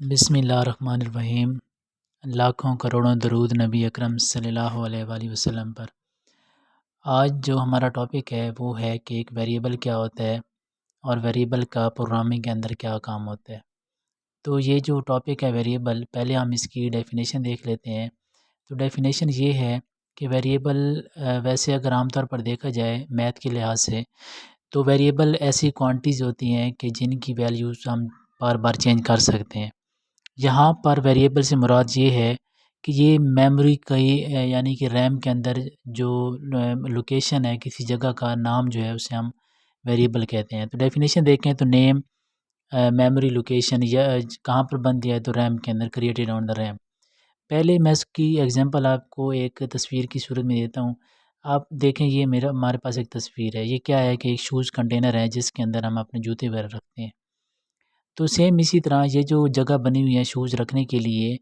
बिस्मिल्लाहिर्रहमानिर्रहीम। लाखों करोड़ों दरूद नबी अकरम सल्लल्लाहु अलैहि वसल्लम पर। आज जो हमारा टॉपिक है वो है कि एक वेरिएबल क्या होता है और वेरिएबल का प्रोग्रामिंग के अंदर क्या काम होता है। तो ये जो टॉपिक है वेरिएबल, पहले हम इसकी डेफिनेशन देख लेते हैं। तो डेफिनेशन ये है कि वेरिएबल वैसे अगर आमतौर पर देखा जाए मैथ के लिहाज से, तो वेरिएबल ऐसी क्वांटिटीज़ होती हैं कि जिनकी वैल्यूज़ हम बार बार चेंज कर सकते हैं। यहाँ पर वेरिएबल से मुराद ये है कि ये मेमोरी की यानी कि रैम के अंदर जो लोकेशन है किसी जगह का नाम जो है उसे हम वेरिएबल कहते हैं। तो डेफिनेशन देखें तो नेम मेमोरी लोकेशन या कहाँ पर बन दिया है, तो रैम के अंदर क्रिएटेड ऑन द रैम। पहले मैं इसकी एग्जांपल आपको एक तस्वीर की सूरत में देता हूँ। आप देखें, ये हमारे पास एक तस्वीर है। ये क्या है कि एक शूज़ कंटेनर है जिसके अंदर हम अपने जूते वगैरह रखते हैं। तो सेम इसी तरह ये जो जगह बनी हुई है शूज़ रखने के लिए,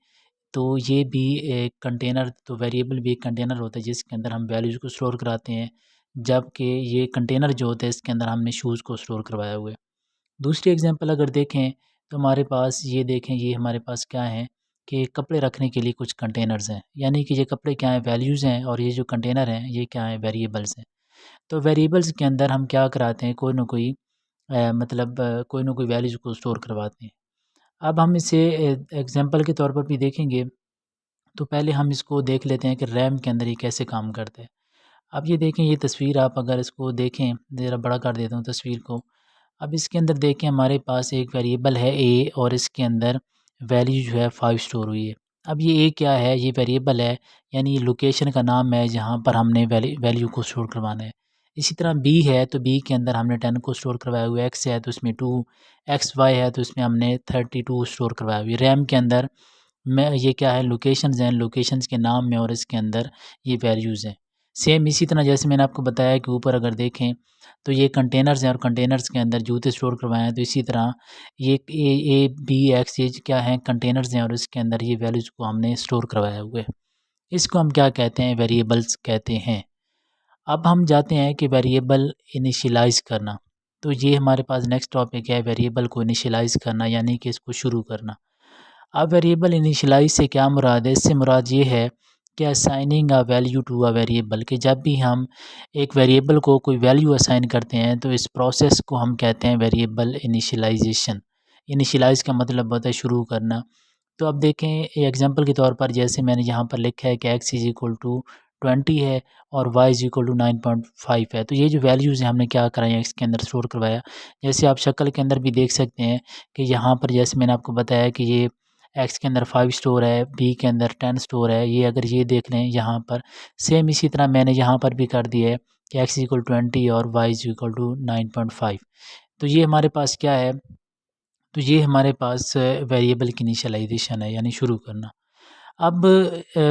तो ये भी एक कंटेनर, तो वेरिएबल भी एक कंटेनर होता है जिसके अंदर हम वैल्यूज़ को स्टोर कराते हैं, जबकि ये कंटेनर जो होता है इसके अंदर हमने शूज़ को स्टोर करवाया हुआ है। दूसरी एग्जांपल अगर देखें तो हमारे पास ये देखें, ये हमारे पास क्या है कि कपड़े रखने के लिए कुछ कंटेनर्स हैं, यानी कि ये कपड़े क्या हैं, वैल्यूज़ हैं, और ये जो कंटेनर हैं ये क्या है, वेरिएबल्स हैं। तो वेरिएबल्स के अंदर हम क्या कराते हैं, कोई ना कोई कोई ना कोई वैल्यूज़ को स्टोर करवाते हैं। अब हम इसे एग्जांपल के तौर पर भी देखेंगे। तो पहले हम इसको देख लेते हैं कि रैम के अंदर ये कैसे काम करता है। अब ये देखें, ये तस्वीर आप अगर इसको देखें, ज़रा बड़ा कर देता हूँ तस्वीर को। अब इसके अंदर देखें, हमारे पास एक वेरिएबल है ए, और इसके अंदर वैल्यू जो है 5 स्टोर हुई है। अब ये ए क्या है, ये वेरिएबल है, यानी ये लोकेशन का नाम है जहाँ पर हमने वैल्यू को स्टोर करवाना है। इसी तरह बी है, तो बी के अंदर हमने 10 को स्टोर करवाया हुआ है। एक्स है तो इसमें 2, एक्स वाई है तो इसमें हमने 32 स्टोर करवाया हुआ है। रैम के अंदर मैं ये क्या है, लोकेशंस हैं, लोकेशंस के नाम में, और इसके अंदर ये वैल्यूज़ हैं। सेम इसी तरह जैसे मैंने आपको बताया कि ऊपर अगर देखें तो ये कंटेनर्स हैं और कंटेनर्स के अंदर जूते स्टोर करवाए हैं। तो इसी तरह ये ए बी एक्स ये क्या हैं, कंटेनर्स हैं, और इसके अंदर ये वैल्यूज़ को हमने स्टोर करवाया हुआ है। इसको हम क्या कहते हैं, वेरिएबल्स कहते हैं। अब हम जाते हैं कि वेरिएबल इनिशियलाइज़ करना। तो ये हमारे पास नेक्स्ट टॉपिक है, वेरिएबल को इनिशियलाइज़ करना, यानी कि इसको शुरू करना। अब वेरिएबल इनिशियलाइज़ से क्या मुराद है, इससे मुराद ये है कि assigning a value to a variable, कि जब भी हम एक वेरिएबल को कोई वैल्यू असाइन करते हैं तो इस प्रोसेस को हम कहते हैं वेरिएबल इनिशियलाइजेशन। इनिशियलाइज़ का मतलब होता है शुरू करना। तो अब देखें एग्जांपल के तौर पर, जैसे मैंने यहाँ पर लिखा है कि x इज़ इक्वल टू 20 है और y इज़ इक्वल टू 9.5 है। तो ये जो वैल्यूज़ हैं हमने क्या कराया, x के अंदर स्टोर करवाया। जैसे आप शक्ल के अंदर भी देख सकते हैं कि यहाँ पर जैसे मैंने आपको बताया कि ये एक्स के अंदर 5 स्टोर है, बी के अंदर 10 स्टोर है। ये अगर ये देख लें यहाँ पर, सेम इसी तरह मैंने यहाँ पर भी कर दिया है कि एक्स इक्वल 20 और वाई इज इक्वल टू 9.5। तो ये हमारे पास क्या है, तो ये हमारे पास वेरिएबल की इनिशियलाइजेशन है, यानी शुरू करना। अब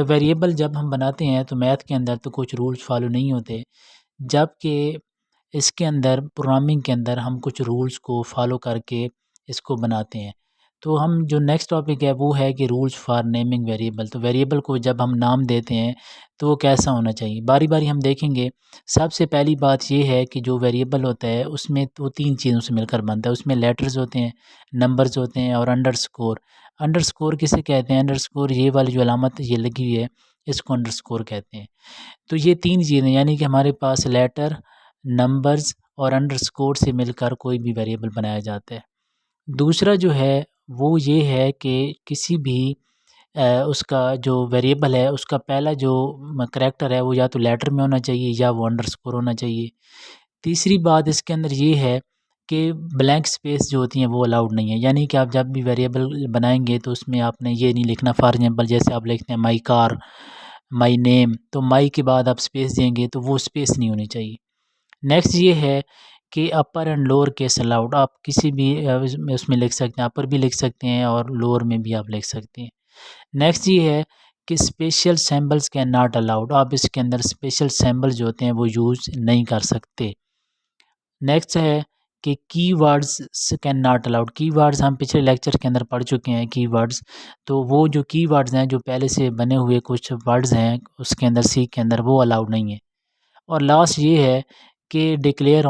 वेरिएबल जब हम बनाते हैं तो मैथ के अंदर तो कुछ रूल्स फॉलो नहीं होते, जबकि इसके अंदर प्रोग्रामिंग के अंदर हम कुछ रूल्स को फॉलो करके इसको बनाते हैं। तो हम जो नेक्स्ट टॉपिक है वो है कि रूल्स फॉर नेमिंग वेरिएबल। तो वेरिएबल को जब हम नाम देते हैं तो वो कैसा होना चाहिए, बारी बारी हम देखेंगे। सबसे पहली बात ये है कि जो वेरिएबल होता है उसमें तो 3 चीज़ों से मिलकर बनता है। उसमें लेटर्स होते हैं, नंबर्स होते हैं, और अंडरस्कोर। अंडरस्कोर किसे कहते हैं, अंडरस्कोर ये वाली जो अलामत ये लगी हुई है इसको अंडरस्कोर कहते हैं। तो ये 3 चीज़ें, यानी कि हमारे पास लेटर, नंबर्स और अंडरस्कोर से मिलकर कोई भी वेरिएबल बनाया जाता है। दूसरा जो है वो ये है कि किसी भी उसका जो वेरिएबल है उसका पहला जो करैक्टर है वो या तो लेटर में होना चाहिए या वो अंडरस्कोर होना चाहिए। तीसरी बात इसके अंदर ये है कि ब्लैंक स्पेस जो होती हैं वो अलाउड नहीं है, यानी कि आप जब भी वेरिएबल बनाएंगे तो उसमें आपने ये नहीं लिखना। फॉर एग्जांपल जैसे आप लिखते हैं माई कार, माई नेम, तो माई के बाद आप स्पेस देंगे तो वो स्पेस नहीं होनी चाहिए। नेक्स्ट ये है कि अपर एंड लोअर केस अलाउड। आप किसी भी उसमें लिख सकते हैं, अपर भी लिख सकते हैं और लोअर में भी आप लिख सकते हैं। नेक्स्ट ये है कि special symbols can not allowed. आप इसके अंदर स्पेशल सिंबल जो होते हैं वो यूज़ नहीं कर सकते। नेक्स्ट है कि keywords can not allowed. Keywords हम पिछले लेक्चर के अंदर पढ़ चुके हैं कीवर्ड्स। तो वो जो कीवर्ड्स हैं जो पहले से बने हुए कुछ वर्ड्स हैं उसके अंदर सी के अंदर, वो अलाउड नहीं है। और लास्ट ये है कि declare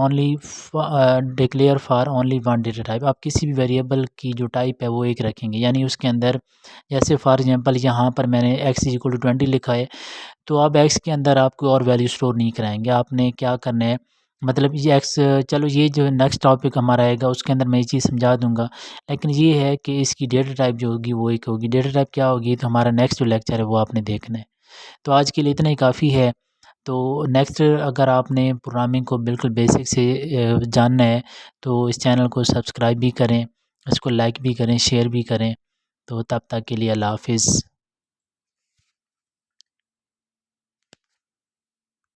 for only one data type. आप किसी भी वेरिएबल की जो टाइप है वो एक रखेंगे, यानी उसके अंदर जैसे फॉर एग्जांपल यहाँ पर मैंने x=20 लिखा है, तो अब x के अंदर आप कोई और वैल्यू स्टोर नहीं कराएंगे। आपने क्या करना है, मतलब ये x, चलो ये जो नेक्स्ट टॉपिक हमारा आएगा उसके अंदर मैं ये चीज़ समझा दूंगा, लेकिन ये है कि इसकी डेटा टाइप जो होगी वो एक होगी। डेटा टाइप क्या होगी, तो हमारा नेक्स्ट जो लेक्चर है वो आपने देखना है। तो आज के लिए इतना ही काफ़ी है। तो नेक्स्ट अगर आपने प्रोग्रामिंग को बिल्कुल बेसिक से जानना है तो इस चैनल को सब्सक्राइब भी करें, इसको लाइक भी करें, शेयर भी करें। तो तब तक के लिए अल्लाह हाफ़िज़।